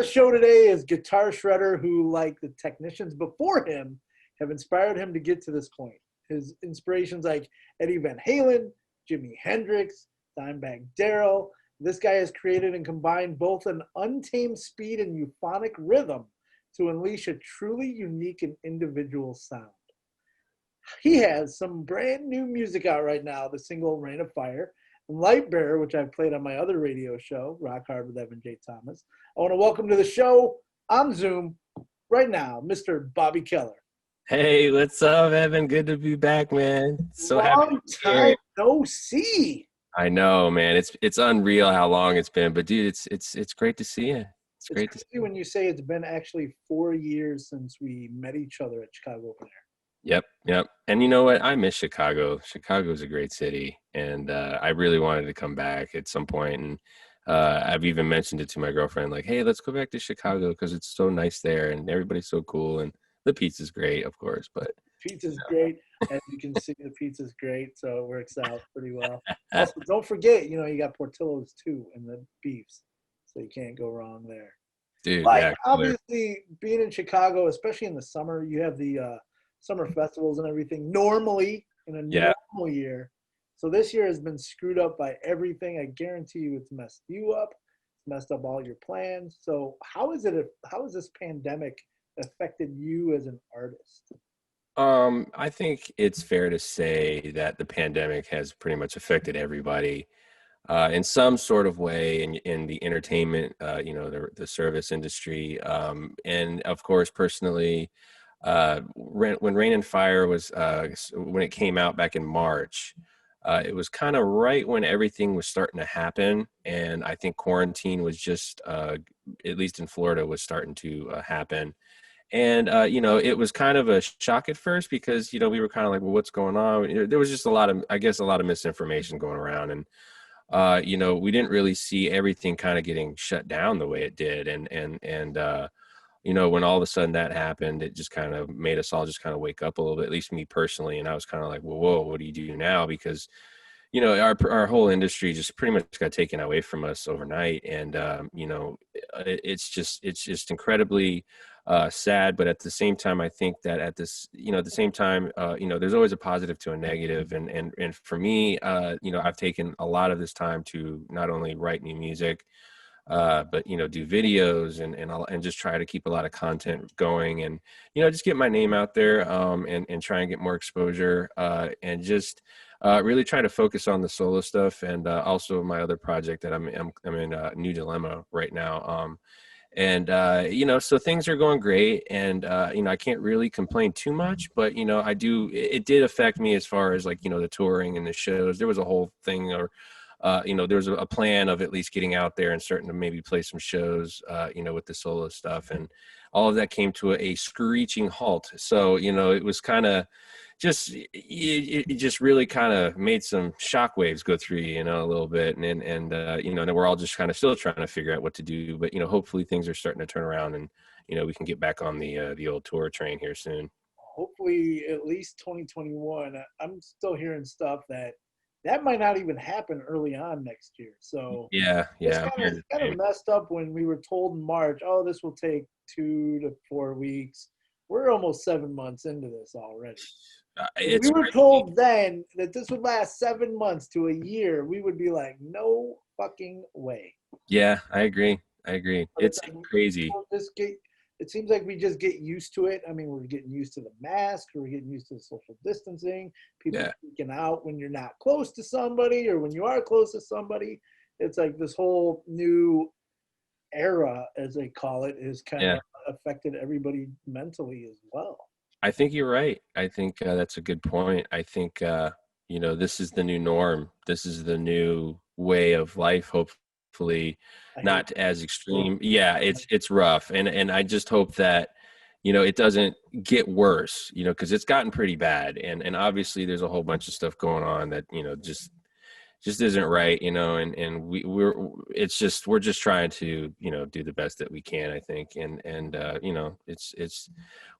show today is guitar shredder who, like the technicians before him, have inspired him to get to this point. His inspirations like Eddie Van Halen, Jimi Hendrix, Dimebag Darrell. This guy has created and combined both an untamed speed and euphonic rhythm to unleash a truly unique and individual sound. He has some brand new music out right now, the single Rain of Fire, and Light Bearer, which I've played on my other radio show, Rock Hard with Evan J. Thomas. I want to welcome to the show on Zoom right now, Mr. Bobby Keller. Hey, what's up, Evan? Good to be back, man. So happy Long to be time here. no see. I know, man. It's unreal how long it's been, but dude, it's great to see you. It's great to see Crazy when you say it's been actually 4 years since we met each other at Chicago Open Air. Yep. And you know what? I miss Chicago. Chicago's a great city, and I really wanted to come back at some point. And I've even mentioned it to my girlfriend, like, hey, let's go back to Chicago because it's so nice there, and everybody's so cool, and the pizza's great, of course. But Pizza's great. As you can see, the pizza's great, so it works out pretty well. Also, don't forget, you got Portillo's too and the beefs, so you can't go wrong there. dude, But yeah, obviously, being in Chicago, especially in the summer, you have the summer festivals and everything normally in a normal year. So this year has been screwed up by everything. I guarantee you it's messed you up. It's messed up all your plans. So how has this pandemic affected you as an artist? I think it's fair to say that the pandemic has pretty much affected everybody in some sort of way in the entertainment, the service industry. And of course, personally, when Rain and Fire was, when it came out back in March, it was kind of right when everything was starting to happen. And I think quarantine was just, at least in Florida, was starting to happen. And, it was kind of a shock at first because, we were kind of like, well, what's going on? There was just a lot of misinformation going around. And, we didn't really see everything kind of getting shut down the way it did. And when all of a sudden that happened, it just kind of made us all just kind of wake up a little bit, at least me personally. And I was kind of like, well, whoa, what do you do now? Because, our whole industry just pretty much got taken away from us overnight. And, it's just incredibly sad. But at the same time, I think that at the same time, there's always a positive to a negative. And for me, I've taken a lot of this time to not only write new music, but do videos and just try to keep a lot of content going and just get my name out there and try and get more exposure and just really try to focus on the solo stuff and also my other project that I'm in New Dilemma right now. So things are going great and I can't really complain too much, but it did affect me as far as like the touring and the shows. There was a whole thing or there was a plan of at least getting out there and starting to maybe play some shows, with the solo stuff. And all of that came to a screeching halt. So, it was kind of just, it just really kind of made some shockwaves go through, a little bit. And then we're all just kind of still trying to figure out what to do. But, hopefully things are starting to turn around and, we can get back on the old tour train here soon. Hopefully at least 2021. I'm still hearing stuff that might not even happen early on next year. So it's kind of messed up when we were told in March, oh, this will take 2 to 4 weeks. We're almost 7 months into this already. We were told then that this would last 7 months to a year. We would be like, no fucking way. Yeah, I agree. It's crazy. It seems like we just get used to it. I mean, we're getting used to the mask. We're getting used to the social distancing. People freaking out when you're not close to somebody or when you are close to somebody. It's like this whole new era, as they call it, is kind of affected everybody mentally as well. I think you're right. I think that's a good point. I think, this is the new norm. This is the new way of life, hopefully not as extreme. Yeah, it's rough. And I just hope that, it doesn't get worse, because it's gotten pretty bad. And obviously there's a whole bunch of stuff going on that, just just isn't right, and we're just trying to, do the best that we can, I think. And it's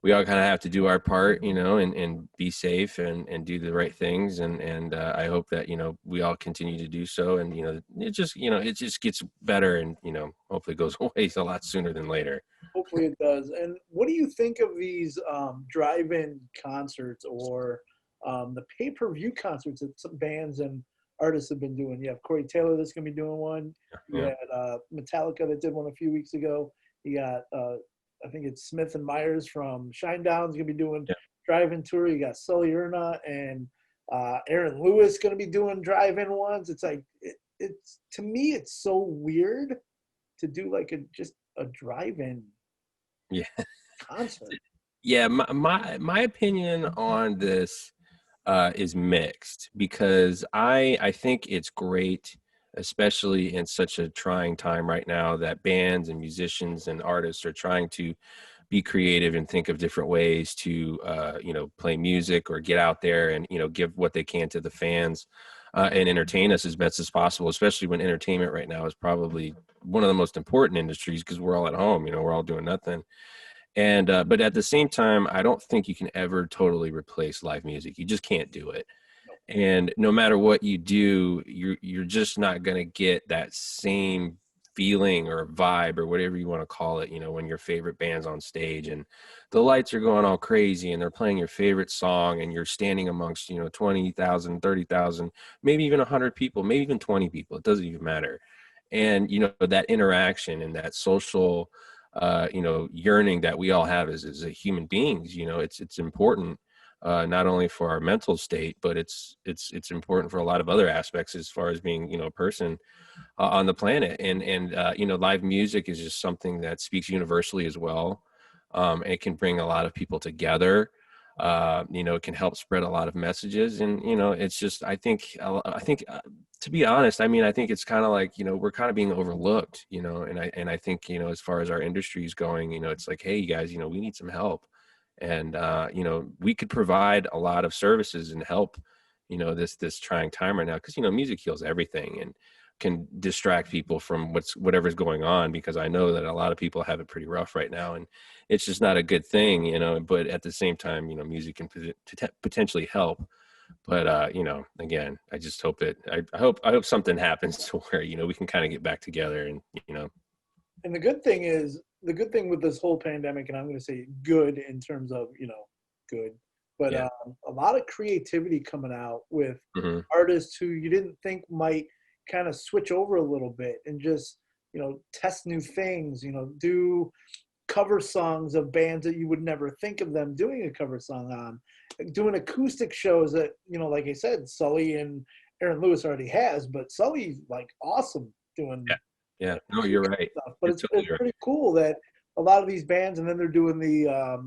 we all kind of have to do our part, and be safe and do the right things. And I hope that, we all continue to do so. And, it just gets better and, hopefully goes away a lot sooner than later. Hopefully it does. And what do you think of these drive-in concerts or the pay-per-view concerts that some bands and artists have been doing? You have Corey Taylor that's going to be doing one. You Yeah. had Metallica that did one a few weeks ago. You got, I think it's Smith and Myers from Shinedown's going to be doing Yeah. drive-in tour. You got Sully Erna and Aaron Lewis going to be doing drive-in ones. It's like, it's to me, it's so weird to do like just a drive-in Yeah. concert. Yeah. My opinion on this is mixed, because I think it's great, especially in such a trying time right now, that bands and musicians and artists are trying to be creative and think of different ways to play music or get out there and give what they can to the fans, and entertain us as best as possible, especially when entertainment right now is probably one of the most important industries, because we're all at home, we're all doing nothing. And but at the same time, I don't think you can ever totally replace live music. You just can't do it. And no matter what you do, you're just not going to get that same feeling or vibe or whatever you want to call it, when your favorite band's on stage and the lights are going all crazy and they're playing your favorite song and you're standing amongst, 20,000, 30,000, maybe even 100 people, maybe even 20 people. It doesn't even matter. And, that interaction and that social, yearning that we all have as a human beings, it's important, not only for our mental state, but it's important for a lot of other aspects as far as being, a person on the planet. And live music is just something that speaks universally as well. It can bring a lot of people together. It can help spread a lot of messages, and it's just, I think to be honest, I mean, I think it's kind of like, we're kind of being overlooked, and I think, as far as our industry is going, it's like, hey, you guys, we need some help. And we could provide a lot of services and help, this trying time right now, because music heals everything and can distract people from whatever's going on, because I know that a lot of people have it pretty rough right now, and it's just not a good thing, but at the same time, music can potentially help. But again, I just hope that I hope something happens to where, we can kind of get back together. And And the good thing with this whole pandemic, and I'm going to say good in terms of, good, but yeah. a lot of creativity coming out with Hmm. artists who you didn't think might kind of switch over a little bit and just, test new things, do cover songs of bands that you would never think of them doing a cover song on, doing acoustic shows that, like I said, Sully and Aaron Lewis already has, but Sully's like awesome doing Yeah. Yeah. No, you're right. stuff. But You're it's totally right. pretty cool that a lot of these bands, and then they're doing the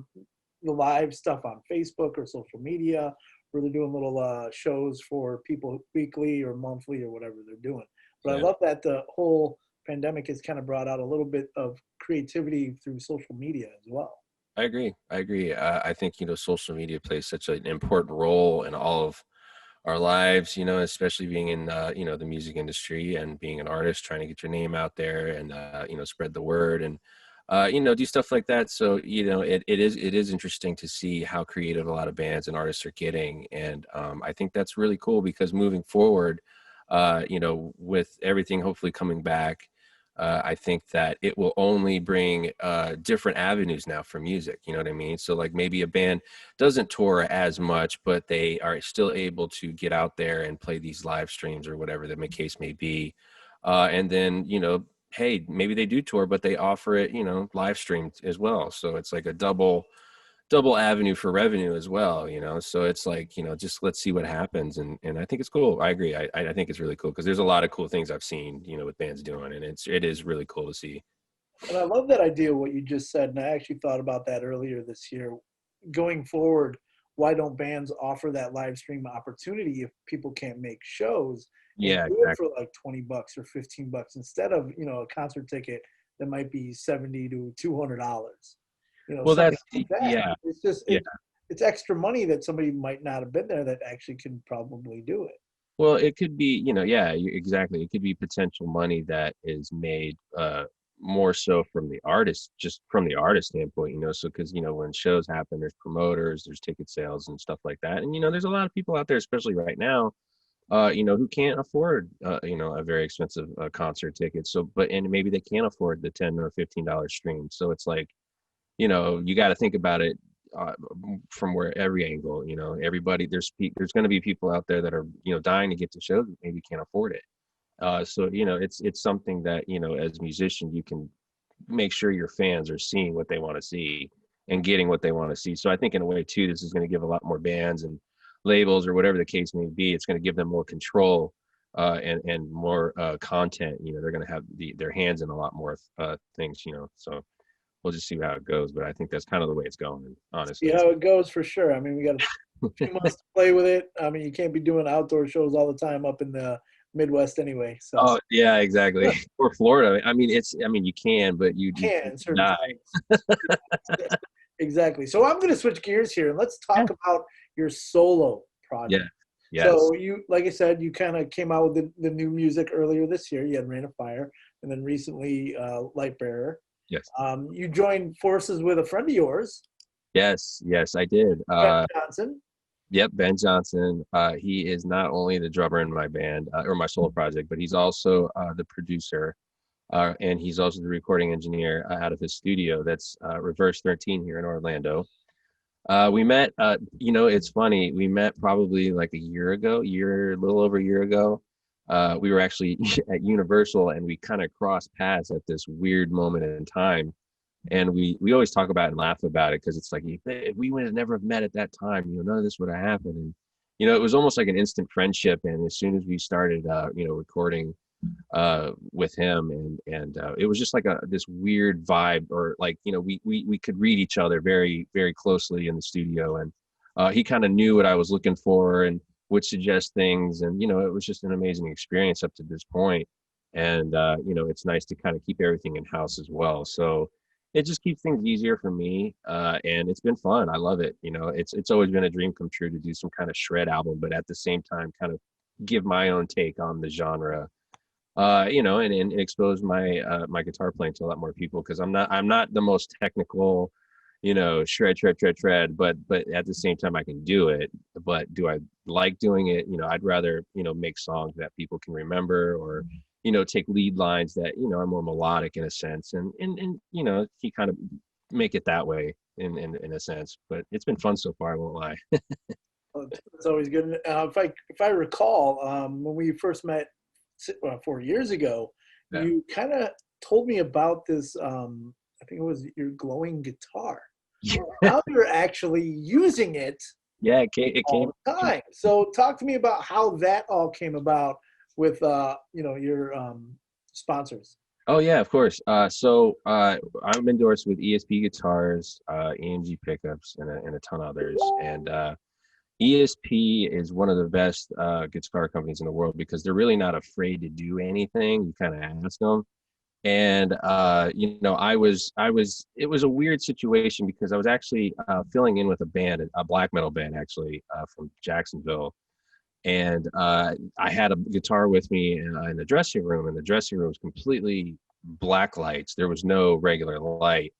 live stuff on Facebook or social media, where they're doing little shows for people weekly or monthly or whatever they're doing. But I Yeah. love that the whole pandemic has kind of brought out a little bit of creativity through social media as well. I agree. I agree. I think, social media plays such an important role in all of our lives, especially being in, the music industry and being an artist, trying to get your name out there and, spread the word and, do stuff like that. So, it is interesting to see how creative a lot of bands and artists are getting. And I think that's really cool, because moving forward, with everything hopefully coming back, I think that it will only bring different avenues now for music. You know what I mean? So like maybe a band doesn't tour as much, but they are still able to get out there and play these live streams or whatever the case may be. And then, hey, maybe they do tour, but they offer it, live streamed as well. So it's like a double avenue for revenue as well, so it's like, just let's see what happens. And I think it's cool. I agree. I think it's really cool, because there's a lot of cool things I've seen, with bands doing, and it is really cool to see. And I love that idea, what you just said. And I actually thought about that earlier this year. Going forward, why don't bands offer that live stream opportunity if people can't make shows, and Yeah, do it exactly. for like $20 or $15 instead of, a concert ticket that might be $70 to $200. Well, Something that's, like that. yeah. It's just Yeah. it's extra money that somebody might not have been there that actually can probably do it. Well, it could be, yeah, exactly. It could be potential money that is made more so from the artist, just from the artist standpoint, so because, when shows happen, there's promoters, there's ticket sales and stuff like that. And, there's a lot of people out there, especially right now, who can't afford, a very expensive concert ticket. So, and maybe they can't afford the $10 or $15 stream. So it's like, you got to think about it uh, from where every angle, everybody, there's going to be people out there that are, dying to get to shows, maybe can't afford it. So, it's something that, as musicians, you can make sure your fans are seeing what they want to see and getting what they want to see. So I think in a way too, this is going to give a lot more bands and labels or whatever the case may be. It's going to give them more control and more content. They're going to have their hands in a lot more things. So we'll just see how it goes. But I think that's kind of the way it's going, honestly. See how it goes for sure. I mean, we got a few months to play with it. I mean, you can't be doing outdoor shows all the time up in the Midwest anyway. So. Oh yeah, exactly. Or Florida. I mean, you can, but you can certain die. times. Exactly. So I'm going to switch gears here and let's talk about your solo project. Yeah. Yes. So you, like I said, you kind of came out with the new music earlier this year. You had Rain of Fire, and then recently Light Bearer. Yes. You joined forces with a friend of yours. Yes, I did. Ben Johnson. Yep, Ben Johnson. He is not only the drummer in my band or my solo project, but he's also the producer, and he's also the recording engineer out of his studio. That's Reverse 13 here in Orlando. We met. It's funny. We met probably like a little over a year ago. We were actually at Universal, and we kind of crossed paths at this weird moment in time. And we always talk about it and laugh about it because it's like if we would have never met at that time, none of this would have happened. And it was almost like an instant friendship. And as soon as we started, recording with him, and it was just like this weird vibe, or like we could read each other very, very closely in the studio, and he kind of knew what I was looking for and would suggest things, and it was just an amazing experience up to this point. And it's nice to kind of keep everything in house as well. So it just keeps things easier for me, and it's been fun. I love it. It's always been a dream come true to do some kind of shred album, but at the same time, kind of give my own take on the genre, and expose my guitar playing to a lot more people, because I'm not the most technical, shred, but at the same time I can do it. But do I like doing it? I'd rather make songs that people can remember, or take lead lines that, are more melodic in a sense, and he kind of make it that way in a sense. But it's been fun so far, I won't lie. It's always good. If I recall, when we first met 4 years ago, Yeah. You kind of told me about this, I think it was your glowing guitar. Now you're actually using it Yeah, it all came. the time. So talk to me about how that all came about with your sponsors. Oh yeah, of course. So I'm endorsed with ESP guitars, AMG pickups, and a ton of others. And ESP is one of the best guitar companies in the world, because they're really not afraid to do anything. You kind of ask them. And it was a weird situation, because I was actually filling in with a band, a black metal band actually, from Jacksonville. And I had a guitar with me in the dressing room, and the dressing room was completely black lights. There was no regular light.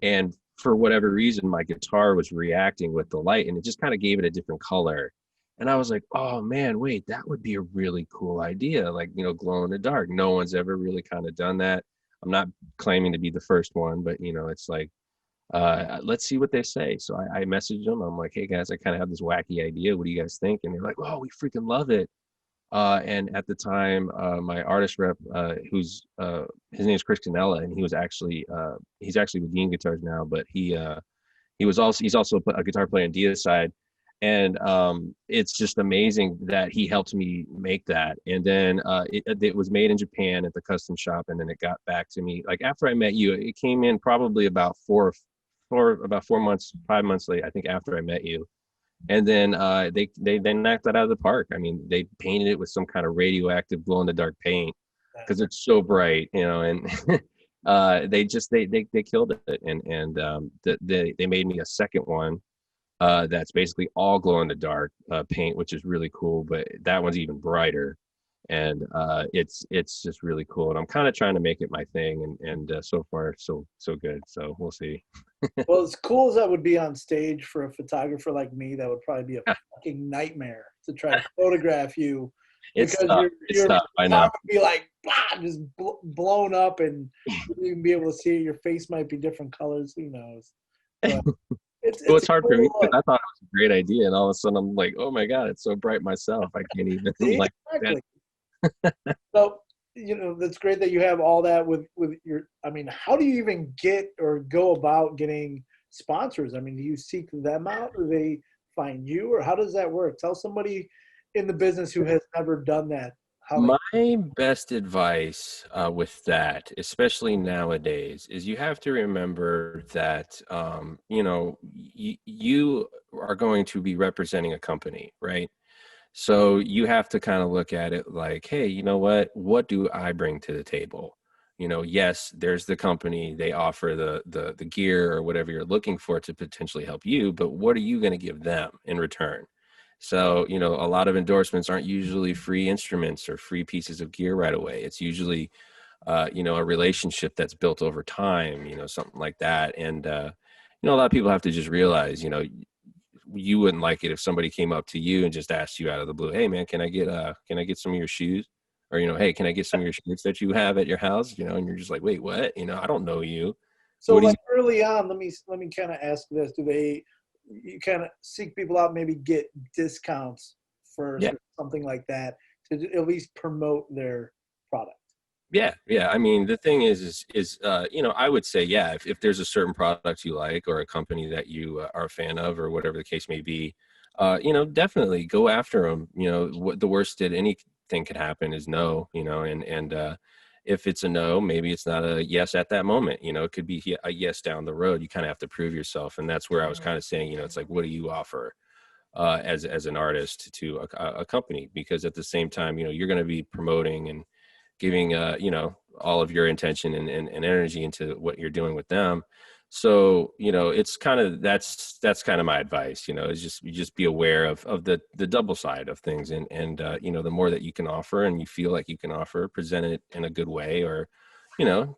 And for whatever reason, my guitar was reacting with the light, and it just kind of gave it a different color. And I was like, oh man, wait, that would be a really cool idea. Like, glow in the dark. No one's ever really kind of done that. I'm not claiming to be the first one, but it's like, let's see what they say. So I messaged them. I'm like, hey guys, I kind of have this wacky idea. What do you guys think? And they're like, oh, we freaking love it. And at the time, my artist rep, his name is Chris Canella, and he's actually with Dean Guitars now, but he's also a guitar player on Dia's side. And it's just amazing that he helped me make that. And then it was made in Japan at the custom shop, and then it got back to me like after I met you. It came in probably about 4 months, 5 months late, I think, after I met you. And then they knocked that out of the park. I mean, they painted it with some kind of radioactive glow in the dark paint, because it's so bright, and they killed it. And they made me a second one. that's basically all glow in the dark paint, which is really cool. But that one's even brighter, and it's just really cool. And I'm kind of trying to make it my thing, and so far so good. So we'll see. Well, as cool as that would be on stage for a photographer like me, that would probably be a fucking nightmare to try to photograph you It's because tough. It's your tough. I top know. would be like blah, just blown up, and you can be able to see it. Your face might be different colors. Who knows? But Well, it's a it's hard for me cool because look. I thought it was a great idea, and all of a sudden I'm like, oh my god, it's so bright myself. I can't even See, like that. exactly. So, that's great that you have all that with your. I mean, how do you even get or go about getting sponsors? I mean, do you seek them out, or they find you, or how does that work? Tell somebody in the business who has never done that how they. My best advice with that, especially nowadays, is you have to remember that you are going to be representing a company, right? So you have to kind of look at it like, hey, you know what? What do I bring to the table? Yes, there's the company, they offer the gear or whatever you're looking for to potentially help you, but what are you going to give them in return? So, a lot of endorsements aren't usually free instruments or free pieces of gear right away. It's usually a relationship that's built over time, something like that. And a lot of people have to just realize, you wouldn't like it if somebody came up to you and just asked you out of the blue, hey man, can I get some of your shoes? Or, hey, can I get some of your shirts that you have at your house? And you're just like, wait, what? I don't know you. So, What is like early on, let me kind of ask this: do they you kind of seek people out, maybe get discounts first Yeah. or something like that to at least promote their product? Yeah. I mean, the thing is, I would say, yeah, if there's a certain product you like or a company that you are a fan of or whatever the case may be, definitely go after them. What the worst that anything could happen is no, and if it's a no, maybe it's not a yes at that moment. It could be a yes down the road. You kind of have to prove yourself. And that's where I was kind of saying, it's like, what do you offer? As an artist to a company, because at the same time, you're going to be promoting and giving all of your intention and energy into what you're doing with them. So it's kind of that's kind of my advice, is just be aware of the double side of things, and the more that you can offer and you feel like you can offer, present it in a good way, or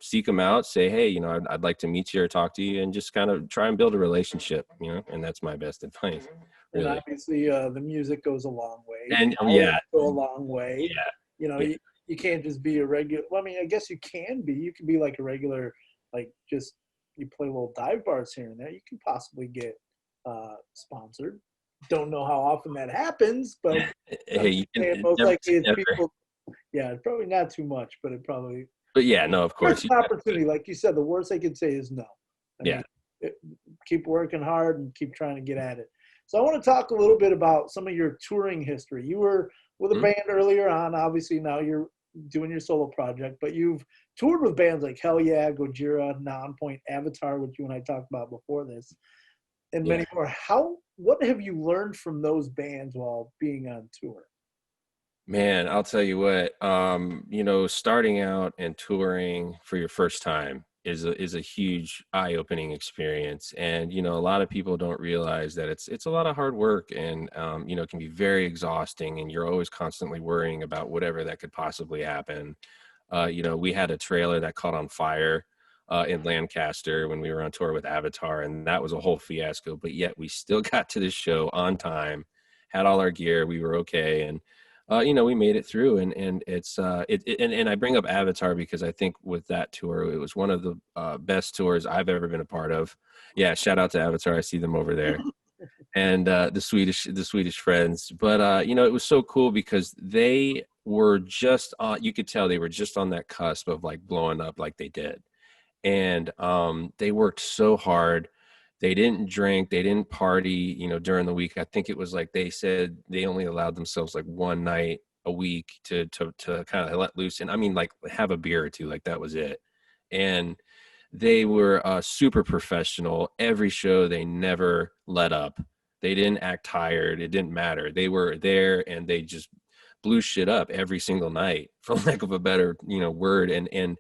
seek them out, say, hey, I'd like to meet you or talk to you, and just kind of try and build a relationship, and that's my best advice, And really. obviously, the music goes a long way. And Hours yeah, go a long way. yeah, You know, yeah. you can't just be a regular. Well, I mean, I guess you can be. You can be like a regular, like just you play little dive bars here and there. You can possibly get sponsored. Don't know how often that happens, but I'm Hey, just you can saying most never likely say it's never. people. Yeah, probably not too much, but it probably But yeah, no, of there's course. You an never could. opportunity. Like you said, the worst they could say is no. I Yeah. mean, it, keep working hard and keep trying to get at it. So I want to talk a little bit about some of your touring history. You were with a Mhm. band earlier on. Obviously, now you're doing your solo project, but you've toured with bands like Hell Yeah, Gojira, Nonpoint, Avatar, which you and I talked about before this, and Yeah. many more. What have you learned from those bands while being on tour? Man, I'll tell you what, starting out and touring for your first time is a huge eye-opening experience. And, a lot of people don't realize that it's a lot of hard work, and it can be very exhausting, and you're always constantly worrying about whatever that could possibly happen. We had a trailer that caught on fire in Lancaster when we were on tour with Avatar, and that was a whole fiasco. But yet we still got to the show on time, had all our gear, we were okay, and we made it through. And it's and I bring up Avatar because I think with that tour, it was one of the best tours I've ever been a part of. Yeah, shout out to Avatar. I see them over there, and the Swedish friends. But it was so cool because they were just on. You could tell they were just on that cusp of like blowing up like they did, and they worked so hard. They didn't drink, they didn't party, during the week. I think it was like they said they only allowed themselves like one night a week to kind of let loose, and I mean like have a beer or two, like that was it. And they were super professional. Every show they never let up. They didn't act tired. It didn't matter. They were there and they just blew shit up every single night, for lack of a better word. And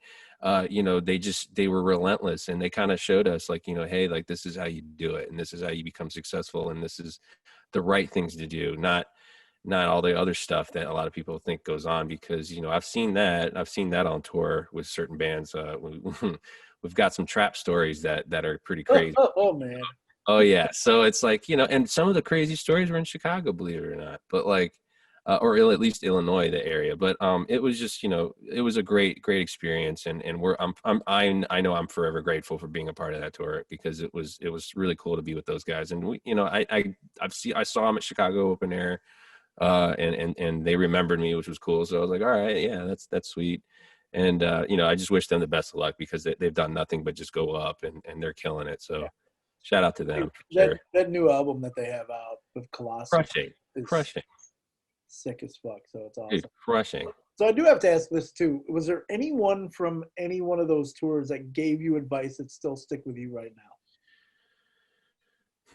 you know, they were relentless, and they kind of showed us like, you know, hey, like this is how you do it, and this is how you become successful, and this is the right things to do, not all the other stuff that a lot of people think goes on, because, you know, I've seen that on tour with certain bands. We've got some trap stories that are pretty crazy. Oh man. Oh yeah. So it's like, you know, and some of the crazy stories were in Chicago, believe it or not. But like, at least Illinois, the area. But it was just, you know, it was a great experience, and I know I'm forever grateful for being a part of that tour, because it was really cool to be with those guys. And we, you know, I saw them at Chicago Open Air, and they remembered me, which was cool. So I was like, all right, yeah, that's sweet. And you know, I just wish them the best of luck, because they've done nothing but just go up, and they're killing it. So shout out to them for sure. That new album that they have out with Colossus is Crushing, sick as fuck. So it's awesome. dude, crushing. So I do have to ask this too. Was there anyone from any one of those tours that gave you advice that still stick with you right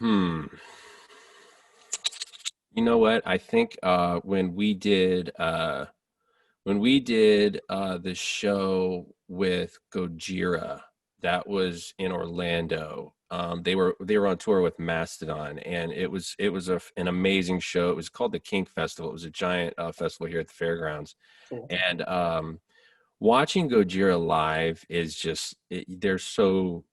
now? You know what? I think when we did the show with Gojira, that was in Orlando. They were on tour with Mastodon, and it was an amazing show. It was called the Kink Festival. It was a giant festival here at the fairgrounds. Cool. And watching Gojira live is they're so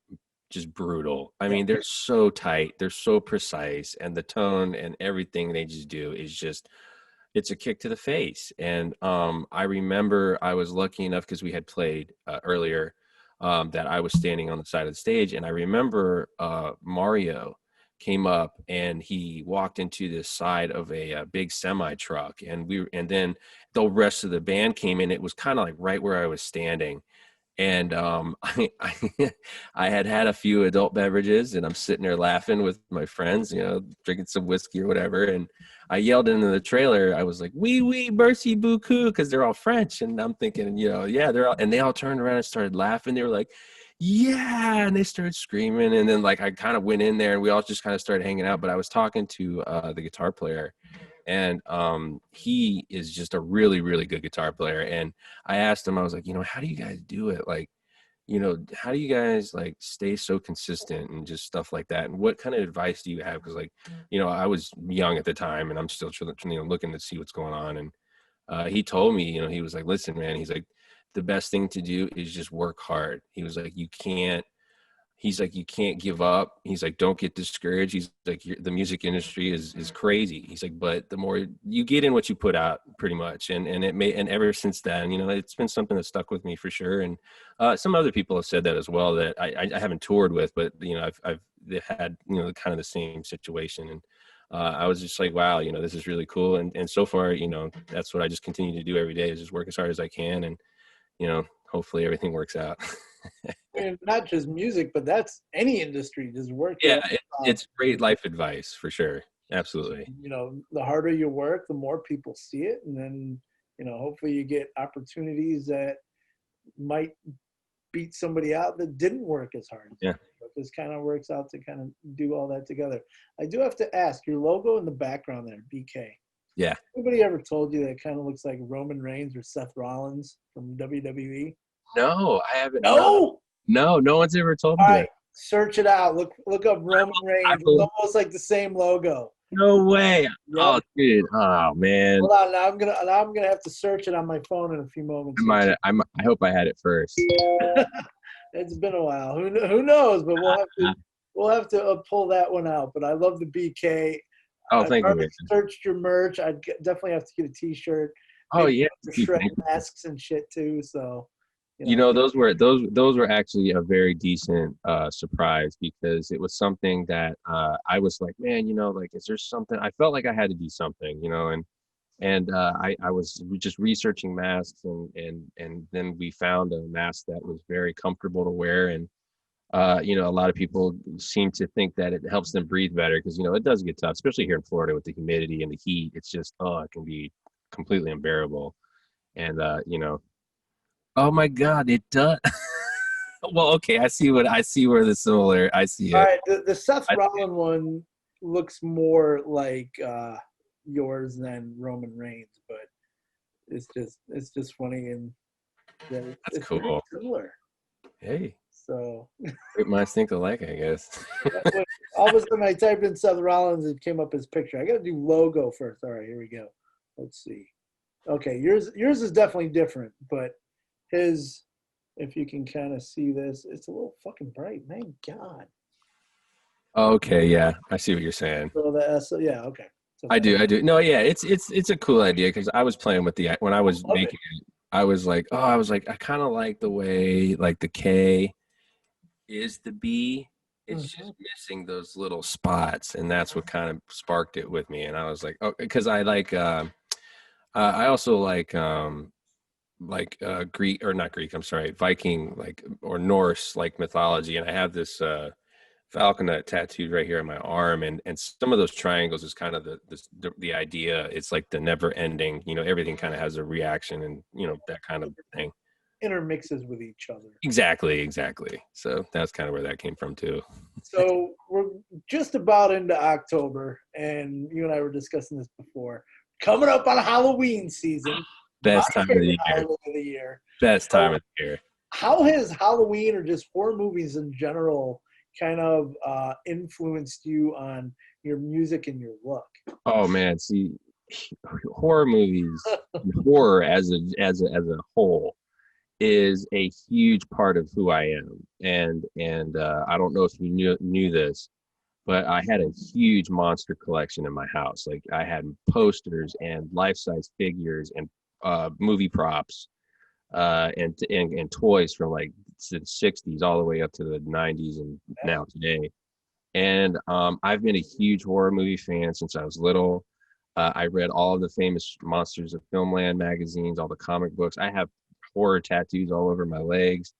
just brutal. I mean, they're so tight, they're so precise, and the tone and everything they just do is just, it's a kick to the face. And I remember I was lucky enough, because we had played earlier, that I was standing on the side of the stage, and I remember Mario came up, and he walked into the side of a big semi truck, and then the rest of the band came in. It was kind of like right where I was standing. And I had a few adult beverages, and I'm sitting there laughing with my friends, you know, drinking some whiskey or whatever. And I yelled into the trailer. I was like, "Oui, oui, merci beaucoup," because they're all French. And I'm thinking, you know, yeah, they all turned around and started laughing. They were like, "Yeah," and they started screaming. And then like I kind of went in there, and we all just kind of started hanging out. But I was talking to the guitar player, and he is just a really good guitar player. And I asked him, I was like, you know, how do you guys do it? Like, you know, how do you guys like stay so consistent and just stuff like that? And what kind of advice do you have? Because like, you know, I was young at the time, and I'm still looking to see what's going on. And he told me, you know, he was like, listen, man, he's like, the best thing to do is just work hard. He was like, you can't give up. He's like, don't get discouraged. He's like, the music industry is crazy. He's like, but the more you get in what you put out, pretty much. And ever since then, you know, it's been something that stuck with me for sure. And some other people have said that as well, that I haven't toured with, but you know, I've had, you know, kind of the same situation. And I was just like, wow, you know, this is really cool. And so far, you know, that's what I just continue to do every day, is just work as hard as I can. And, you know, hopefully everything works out. And not just music, but that's any industry. Just work. Yeah, it's great life advice for sure. Absolutely. You know, the harder you work, the more people see it, and then, you know, hopefully you get opportunities that might beat somebody out that didn't work as hard. Yeah. This kind of works out to kind of do all that together. I do have to ask, your logo in the background there, BK. Yeah. Anybody ever told you that it kind of looks like Roman Reigns or Seth Rollins from WWE? No, I haven't. No. No one's ever told me All that. right, search it out. Look up Roman Reigns. It's almost like the same logo. No way. Yep. Oh, dude. Oh, man. Hold on. Now I'm gonna have to search it on my phone in a few moments. I hope I had it first. It's been a while. Who knows? But we'll have to pull that one out. But I love the BK. Oh, thank you. I've searched your merch. I definitely have to get a T-shirt. Oh yeah, shred masks and shit too. So. You know, those were actually a very decent surprise, because it was something that I was like, man, you know, like, is there something? I felt like I had to do something, you know, and I was just researching masks, and then we found a mask that was very comfortable to wear. And you know, a lot of people seem to think that it helps them breathe better, because, you know, it does get tough, especially here in Florida with the humidity and the heat. It's just, it can be completely unbearable. And you know, oh my God, it does. Well, okay, I see where I see it. All right, the Seth Rollins one looks more like yours than Roman Reigns, but it's just funny, and That's cool. Similar. Hey, So great minds think alike, I guess. all of a sudden I typed in Seth Rollins, it came up his picture. I got to do logo first. All right, here we go. Let's see. Okay, yours is definitely different, but his, if you can kind of see this, it's a little fucking bright. My God. Okay, yeah, I see what you're saying. So the S, yeah, okay. So I that, do, I do. No, yeah, it's a cool idea because I was playing with the when I was love it. making it, I was like, oh, I was like, I kind of like the way like the K is the B. It's Mhm. just missing those little spots, and that's what kind of sparked it with me. And I was like, oh, because I like, I also like Greek or not Greek. I'm sorry, Viking like or Norse like mythology, and I have this falconet tattooed right here on my arm, and some of those triangles is kind of the idea. It's like the never ending. You know, everything kind of has a reaction, and you know that kind of thing. Intermixes with each other. Exactly, exactly. So that's kind of where that came from too. So we're just about into October, and you and I were discussing this before. Coming up on Halloween season, my Best time of favorite the year. holiday of the year. Best time So, of the year. how has Halloween or just horror movies in general kind of influenced you on your music and your look? Oh man, see, horror movies, horror as a whole is a huge part of who I am, and I don't know if you knew this, but I had a huge monster collection in my house. Like I had posters and life size figures and movie props and toys from like the 60s all the way up to the 90s and now today. And I've been a huge horror movie fan since I was little. I read all of the famous Monsters of Filmland magazines, all the comic books. I have horror tattoos all over my legs.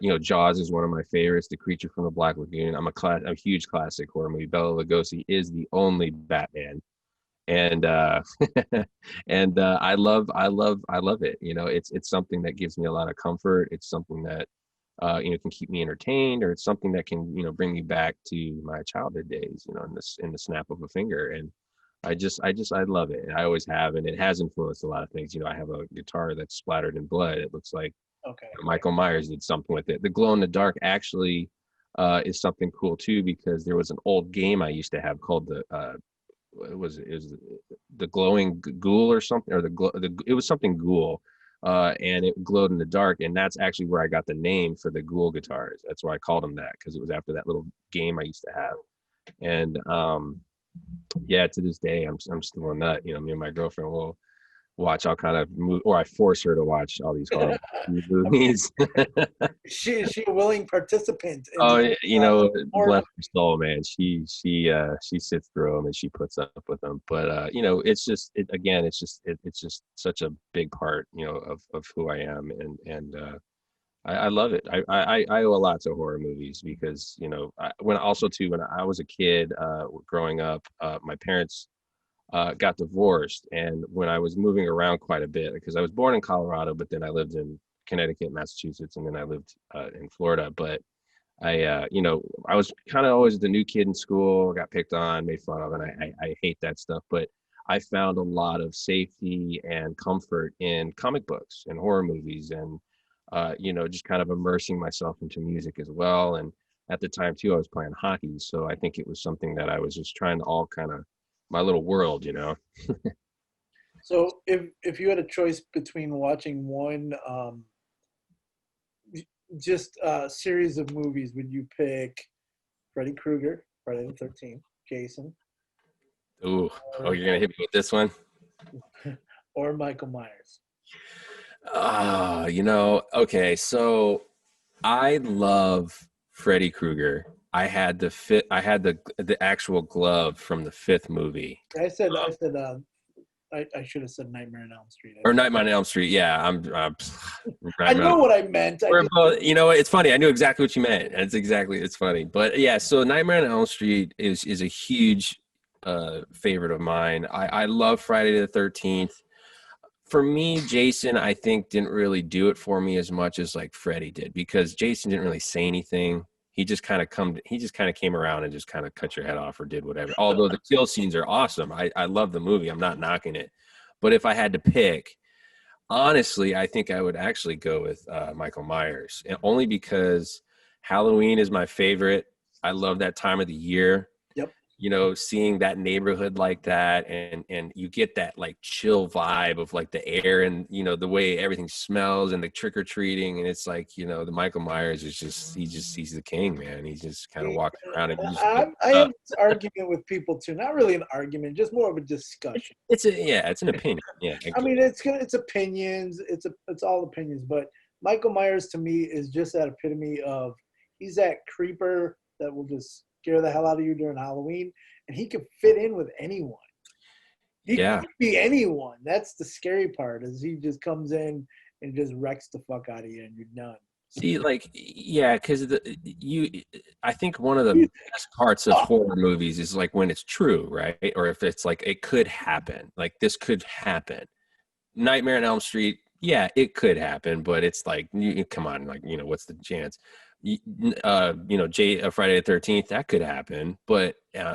You know, Jaws is one of my favorites. The Creature from the Black Lagoon. I'm a huge classic horror movie. Bela Lugosi is the only Batman, and I love it. You know, it's something that gives me a lot of comfort. It's something that you know can keep me entertained, or it's something that can you know bring me back to my childhood days. You know, in the snap of a finger. And I love it. I always have, and it has influenced a lot of things. You know, I have a guitar that's splattered in blood. It looks like Okay. Michael Myers did something with it. The glow in the dark actually is something cool too, because there was an old game I used to have called the it was the glowing ghoul or something, or it was something ghoul, and it glowed in the dark, and that's actually where I got the name for the ghoul guitars. That's why I called them that, because it was after that little game I used to have. And yeah, to this day I'm still a nut. You know, me and my girlfriend will watch all kind of or I force her to watch all these horror I mean, movies. is she a willing participant in Oh, you know, horror? bless her soul, man. She sits through them and she puts up with them. But you know, it's just again, it's just such a big part, you know, of who I am, and I love it. I owe a lot to horror movies because you know when also too when I was a kid growing up, my parents got divorced, and when I was moving around quite a bit because I was born in Colorado, but then I lived in Connecticut, Massachusetts, and then I lived in Florida. But you know, I was kind of always the new kid in school, got picked on, made fun of, and I hate that stuff. But I found a lot of safety and comfort in comic books and horror movies, and you know, just kind of immersing myself into music as well. And at the time too, I was playing hockey, so I think it was something that I was just trying to all kind of my little world, you know. So if you had a choice between watching one just series of movies, would you pick Freddy Krueger, Friday the 13th, Jason, Ooh, oh, or you're gonna hit me with this one? or Michael Myers? Ah, you know, okay, so I love Freddy Krueger. I had the actual glove from the fifth movie. I should have said Nightmare on Elm Street. Or Nightmare on Elm Street. Yeah, I Nightmare know what I meant. I we're just both, you know, it's funny. I knew exactly what you meant. It's funny. But yeah, so Nightmare on Elm Street is a huge favorite of mine. I love Friday the 13th. For me, Jason, I think didn't really do it for me as much as like Freddy did, because Jason didn't really say anything. He just kind of came around and just kind of cut your head off or did whatever. Although the kill scenes are awesome. I love the movie. I'm not knocking it. But if I had to pick, Honestly, I think I would actually go with Michael Myers, and only because Halloween is my favorite. I love that time of the year. Yep. You know, seeing that neighborhood like that, and you get that like chill vibe of like the air and the way everything smells and the trick or treating, and it's like the Michael Myers is he's the king, man. He just kind of See, walks around and just I have this argument with people too. Not really an argument, just more of a discussion. it's an opinion. Yeah, I mean, it's opinions. It's all opinions. But Michael Myers to me is just that epitome of he's that creeper that will just scare the hell out of you during Halloween, and he can fit in with anyone. He yeah. could be anyone. That's the scary part is he just comes in and just wrecks the fuck out of you, and you're done. See, like, yeah, because I think one of the best parts of horror movies is like when it's true, right? Or if it's like it could happen, like this could happen. Nightmare on Elm Street, yeah, it could happen, but it's like, come on, like, what's the chance? Friday the 13th, that could happen, but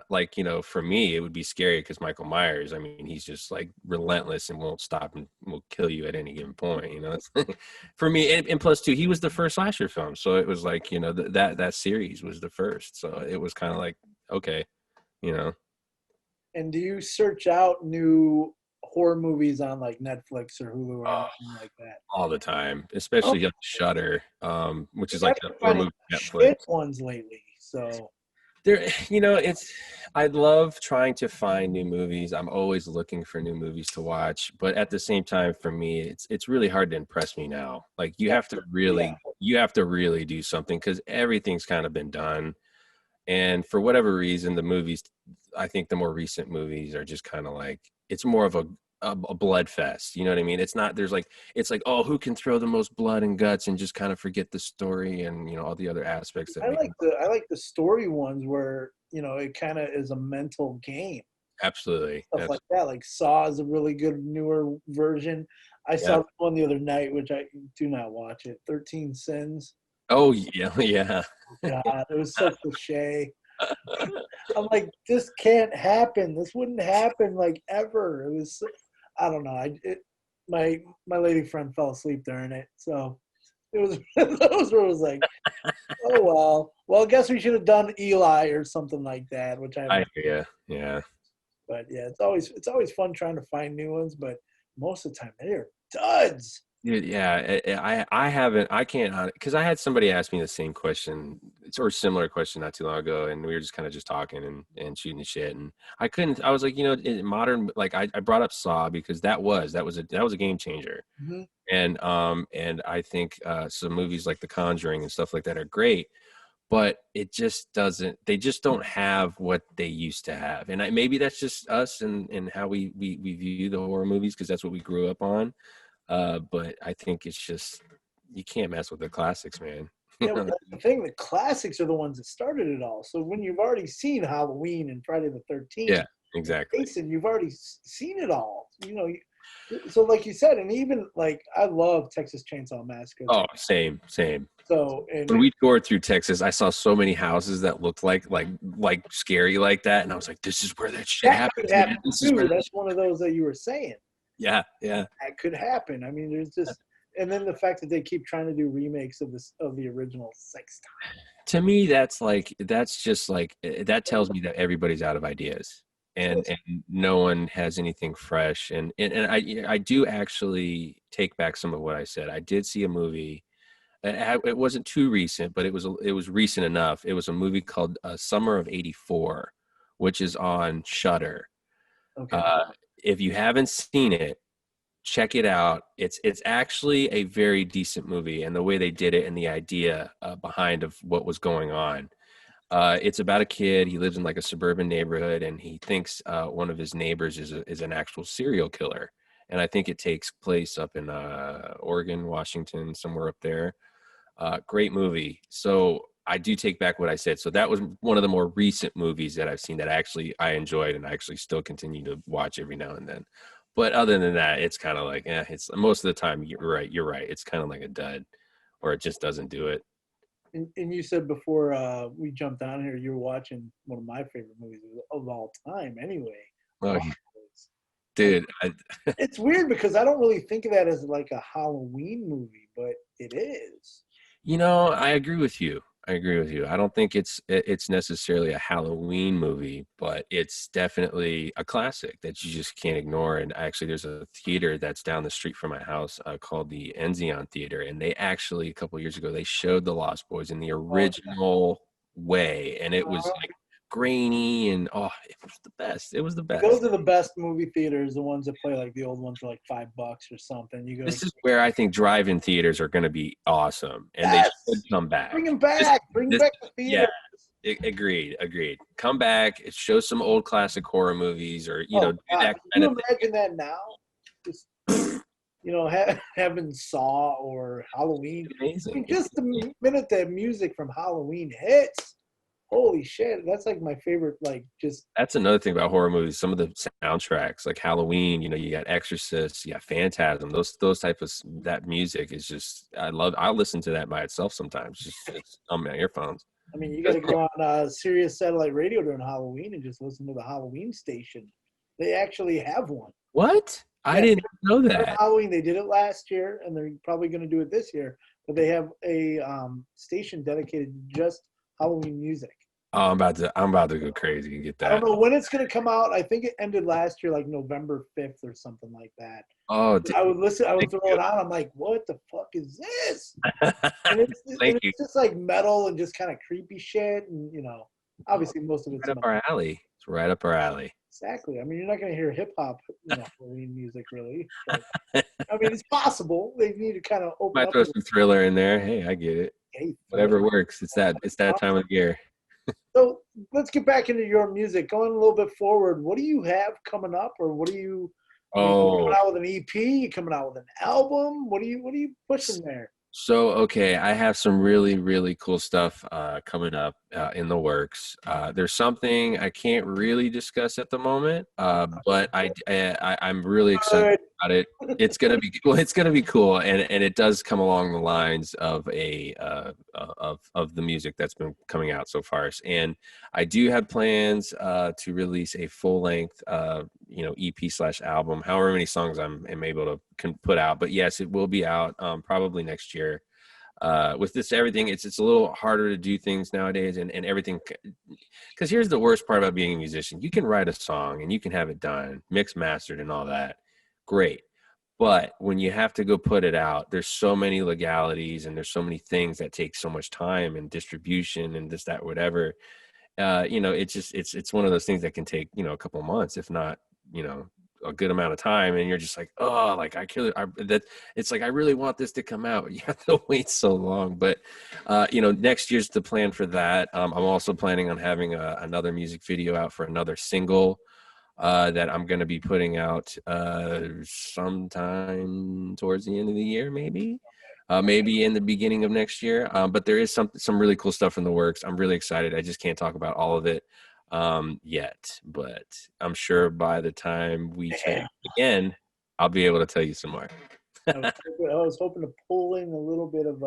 like, for me, it would be scary because Michael Myers, I mean, he's just like relentless and won't stop and will kill you at any given point. For me, and plus too, he was the first slasher film, so it was like, that series was the first, so it was kind of like, okay, you know. And do you search out new horror movies on like Netflix or Hulu or anything like that? All the time, Oh, especially on Shudder, which is I've like the been horror finding movie Netflix. shit ones lately. So There, I love trying to find new movies. I'm always looking for new movies to watch, but at the same time, for me, it's really hard to impress me now. Like yeah, yeah. you have to really do something because everything's kind of been done. And for whatever reason, the movies, I think the more recent movies are just kind of like, it's more of a blood fest. You know what I mean? It's not, it's like, oh, who can throw the most blood and guts and just kind of forget the story and, all the other aspects that make it. I like the story ones where it kind of is a mental game, Absolutely. stuff like that. Like Saw is a really good newer version. I Yeah. saw one the other night, which I do not watch it. 13 Sins. Oh, yeah. Yeah. God, it was so cliche. I'm like, this can't happen. This wouldn't happen like ever. It was, I don't know. My lady friend fell asleep during it, so it was one of those where it was like, oh well, I guess we should have done Eli or something like that, which I I haven't. hear you. Yeah. But yeah, it's always fun trying to find new ones, but most of the time they're duds. Yeah, I haven't, I can't, because I had somebody ask me the same question or similar question not too long ago, and we were just kind of just talking and shooting the shit, and I was like, in modern, like I brought up Saw because that was a game changer, Mm-hmm. and I think some movies like The Conjuring and stuff like that are great, but they just don't have what they used to have, and maybe that's just us and how we view the horror movies because that's what we grew up on. But I think it's just you can't mess with the classics, man. Yeah, well, that's the thing. The classics are the ones that started it all. So when you've already seen Halloween and Friday the 13th, Yeah, exactly. Jason, you've already seen it all. So like you said, and even like I love Texas Chainsaw Massacre. Oh, same. So and When we toured through Texas, I saw so many houses that looked like scary like that, and I was like, "This is where that shit that could happens, man. happen This is too. where that." That's one of those that you were saying. Yeah, yeah. That could happen. I mean, there's just, and then the fact that they keep trying to do remakes of the original 6 times. To me, that's just like that tells me that everybody's out of ideas, and no one has anything fresh. And I do actually take back some of what I said. I did see a movie. It wasn't too recent, but it was recent enough. It was a movie called Summer of '84, which is on Shudder. Okay. Uh, if you haven't seen it, check it out. It's actually a very decent movie, and the way they did it and the idea behind of what was going on. It's about a kid. He lives in like a suburban neighborhood, and he thinks one of his neighbors is an actual serial killer. And I think it takes place up in Oregon, Washington, somewhere up there. Great movie. So I do take back what I said. So that was one of the more recent movies that I've seen that actually I enjoyed and I actually still continue to watch every now and then. But other than that, it's kind of like, it's most of the time you're right. You're right. It's kind of like a dud, or it just doesn't do it. And you said before we jumped on here, you were watching one of my favorite movies of all time. Anyway, Oh, Wild Boys. Like, dude. it's weird because I don't really think of that as like a Halloween movie, but it is. I agree with you. I agree with you. I don't think it's necessarily a Halloween movie, but it's definitely a classic that you just can't ignore. And actually, there's a theater that's down the street from my house called the Enzion Theater, and they actually a couple years ago they showed the Lost Boys in the Oh, original way, and it was uh, like grainy and it was the best. It was the those best. are the best movie theaters, the ones that play like the old ones for like $5 or something. You go to This is where I think drive-in theaters are going to be awesome, and they should yes, come back. bring them This, back, bring this, back the yeah, theater. agreed. Come back, show some old classic horror movies, or Oh do God, that can kind you of imagine that now? Just having Saw or Halloween. thing. I mean, Amazing. just the minute that music from Halloween hits, holy shit, that's like my favorite. Like, just That's another thing about horror movies. Some of the soundtracks, like Halloween, you got Exorcist, you got Phantasm. Those type of that music is just I listen to that by itself sometimes. It's on my earphones. I mean, you got to go on Sirius satellite radio during Halloween and just listen to the Halloween station. They actually have one. What? I Yeah, didn't know for that. Halloween they did it last year, and they're probably going to do it this year. But they have a station dedicated to just Halloween music. Oh, I'm about to go crazy and get I don't that. know when it's going to come out. I think it ended last year, like November 5th or something like that. Oh, I would listen. I would thank throw you. it on. I'm like, what the fuck is this? And it's, and Thank you. it's just like metal and just kind of creepy shit. And obviously most of it's Right up our alley. It's right up our alley. exactly. I mean, you're not going to hear hip hop, Halloween music really. But, I mean, it's possible. They need to kind of open Might up. throw some Thriller in there. Hey, I get it. Hey, Whatever works. It's that time of year. so let's get back into your music. Going a little bit forward, what do you have coming up, or what do you? I mean, you coming Oh, out with an EP? You coming out with an album? What are you pushing there? so okay, I have some really, really cool stuff coming up in the works. There's something I can't really discuss at the moment, but I'm really excited Good. about it. It's gonna be cool. It's gonna be cool, and it does come along the lines of of the music that's been coming out so far. And I do have plans to release a full length EP/album, however many songs am able to can put out. But yes, it will be out probably next year. With this everything, it's a little harder to do things nowadays, and everything. Because here's the worst part about being a musician: you can write a song and you can have it done, mixed, mastered, and all that. Great. But when you have to go put it out, there's so many legalities and there's so many things that take so much time and distribution and this, that, whatever. It's one of those things that can take, a couple of months, if not, a good amount of time. And you're just like, oh, like it's like, I really want this to come out. You have to wait so long. But, next year's the plan for that. I'm also planning on having another music video out for another single that I'm going to be putting out sometime towards the end of the year, maybe in the beginning of next year. But there is some really cool stuff in the works. I'm really excited. I just can't talk about all of it yet, but I'm sure by the time we chat again, I'll be able to tell you some more. I was hoping to pull in a little bit of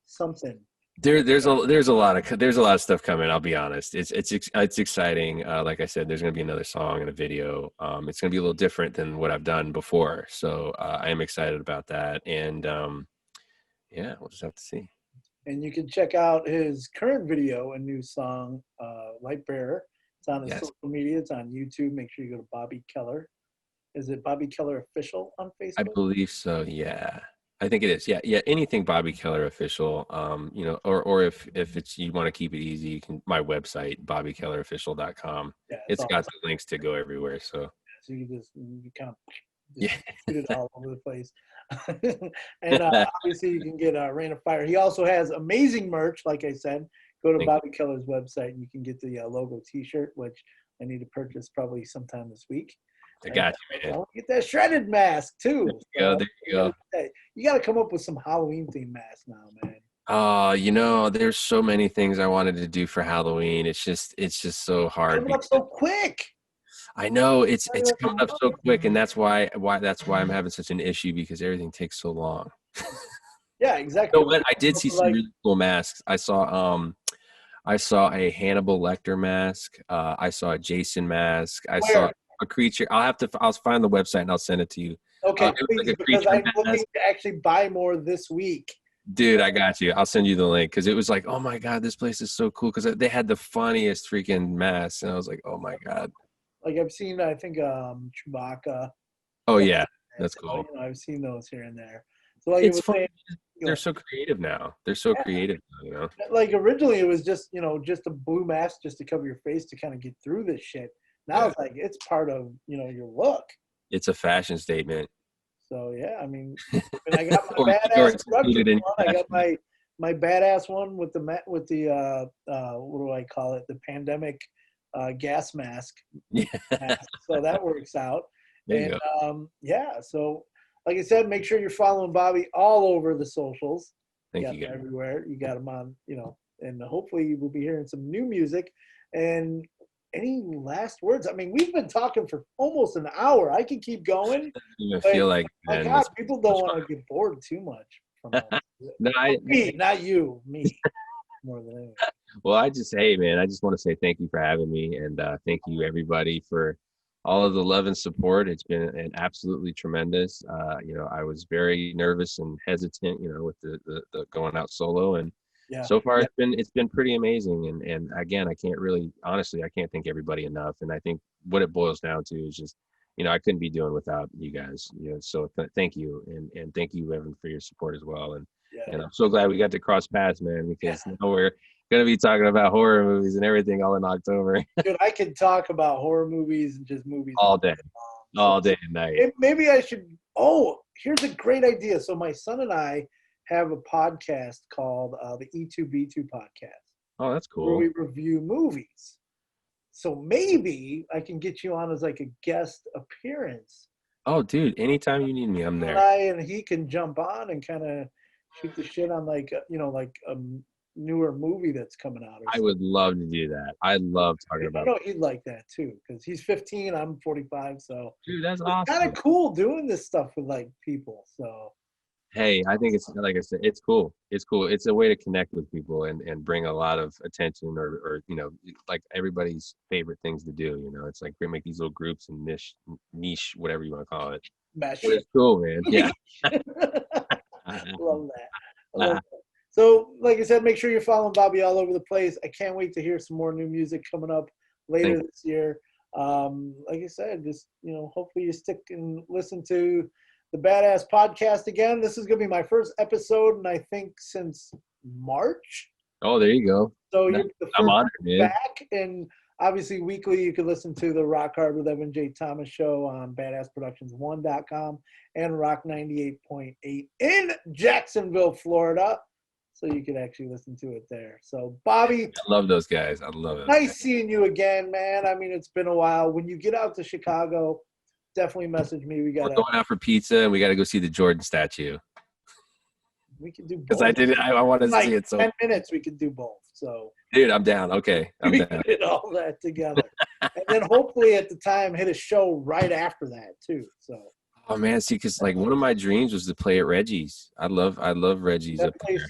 something. There's a lot of stuff coming. I'll be honest. It's exciting. Like I said, there's going to be another song and a video. It's going to be a little different than what I've done before. So I am excited about that. And yeah, we'll just have to see. And you can check out his current video and new song, Light Bearer. It's on his Yes. social media. It's on YouTube. Make sure you go to Bobby Keller. Is it Bobby Keller Official on I Facebook? believe so. Yeah. I think it is. Yeah. Anything Bobby Keller official. Or if it's you want to keep it easy, you can my website, bobbykellerofficial.com. Yeah, It's got the links to go everywhere. So so you kind of yeah. shoot it all over the place. And obviously you can get Rain of Fire. He also has amazing merch, like I said. Go to Bobby Keller's website and you can get the logo t-shirt, which I need to purchase probably sometime this week. I got you, man. I want to get that shredded mask too. There you go. You got to come up with some Halloween themed masks now, man. There's so many things I wanted to do for Halloween. It's just so hard. Coming up so quick. I know it's coming up so quick, and that's why I'm having such an issue because everything takes so long. Yeah, exactly. You know what? I did see some really cool masks. I saw a Hannibal Lecter mask. I saw a Jason mask. I saw a creature. I'll find the website and I'll send it to you. Okay, It was please, like a because creature I'm mask. looking to actually buy more this week. Dude, I got you. I'll send you the link because it was like, oh my God, this place is so cool because they had the funniest freaking masks. And I was like, oh my God. Like I've seen, I think Chewbacca. Oh, yeah. That's So, cool. I've seen those here and there. So like it It's was fun. saying, They're so creative now. They're so creative now. like originally it was just just a blue mask just to cover your face to kind of get through this shit. Now it's like it's part of your look. It's a fashion statement. So yeah, I mean I got my badass production one. I got my badass one with the what do I call it? The pandemic gas mask. Yeah. So that works out. There you go. So like I said, make sure you're following Bobby all over the socials. Thank you, guys. Everywhere. You got him on, and hopefully we'll be hearing some new music. And any last words? I mean, we've been talking for almost an hour. I can keep going. I feel like, my God, people don't want to get bored too much from no, me, not you, me more than anything. Well, I just want to say thank you for having me, and thank you everybody for all of the love and support. It's been absolutely tremendous. I was very nervous and hesitant, with the going out solo, and so far it's been pretty amazing. And again, I can't thank everybody enough. And I think what it boils down to is just, I couldn't be doing without you guys. So thank you, and thank you, Evan, for your support as well. And I'm so glad we got to cross paths, man, because now we're gonna be talking about horror movies and everything all in October. Dude, I could talk about horror movies and just movies all day and night. Maybe I should. Oh, here's a great idea. So my son and I have a podcast called the E2B2 podcast. Oh, that's cool. Where we review movies. So maybe I can get you on as like a guest appearance. Oh, dude, anytime you need me, I'm there. And he can jump on and kind of shoot the shit on like a newer movie that's coming out. I would love to do that. I love talking about. I know he'd like that too because he's 15, I'm 45, so dude, that's awesome. It's kind of cool doing this stuff with like people. So hey, I think it's like I said, it's cool. It's cool. It's a way to connect with people and bring a lot of attention or like everybody's favorite things to do. It's like we make these little groups and niche, whatever you want to call it. But it's cool, man. Yeah. Love that. So, like I said, make sure you're following Bobby all over the place. I can't wait to hear some more new music coming up later this year. Like I said, just, hopefully you stick and listen to the Badass Podcast again. This is going to be my first episode, and I think since March. Oh, there you go. So you're the I'm honored, man. Back, and obviously weekly you can listen to the Rock Hard with Evan J. Thomas show on badassproductions1.com and Rock 98.8 in Jacksonville, Florida. So you can actually listen to it there. So, Bobby. I love those guys. I love it. Nice seeing you again, man. I mean, it's been a while. When you get out to Chicago, definitely message me. We're going out for pizza, and we got to go see the Jordan statue. We can do both. Because I want to see it. So 10 minutes, we can do both. So, dude, I'm down. Okay, I'm we down. can get all that together. And then hopefully at the time, hit a show right after that, too. So. Oh, man. See, because like one of my dreams was to play at Reggie's. I love Reggie's up there.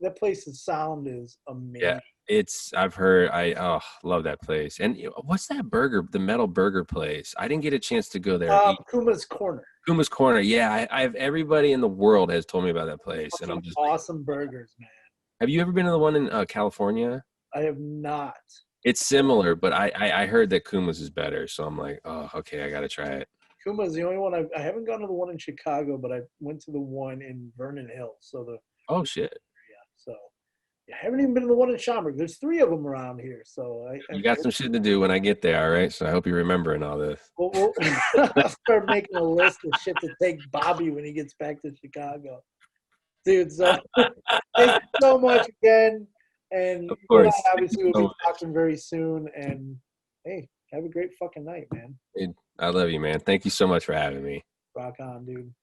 That place's sound is amazing. Yeah, I've heard. I love that place. And what's that burger? The metal burger place. I didn't get a chance to go there. Kuma's Corner. Kuma's Corner. Yeah, I've everybody in the world has told me about that place, and I'm just awesome burgers, man. Have you ever been to the one in California? I have not. It's similar, but I heard that Kuma's is better, so I'm like, oh, okay, I gotta try it. Kuma's the only one I haven't gone to the one in Chicago, but I went to the one in Vernon Hills. So oh shit. So, I haven't even been to the one in Schaumburg. There's 3 of them around here. So you got some shit to do when I get there, all right? So I hope you're remembering all this. Well, I'll start making a list of shit to take Bobby when he gets back to Chicago. Dude, so thank you so much again. And of course, obviously we'll be talking very soon. And hey, have a great fucking night, man. Dude, I love you, man. Thank you so much for having me. Rock on, dude.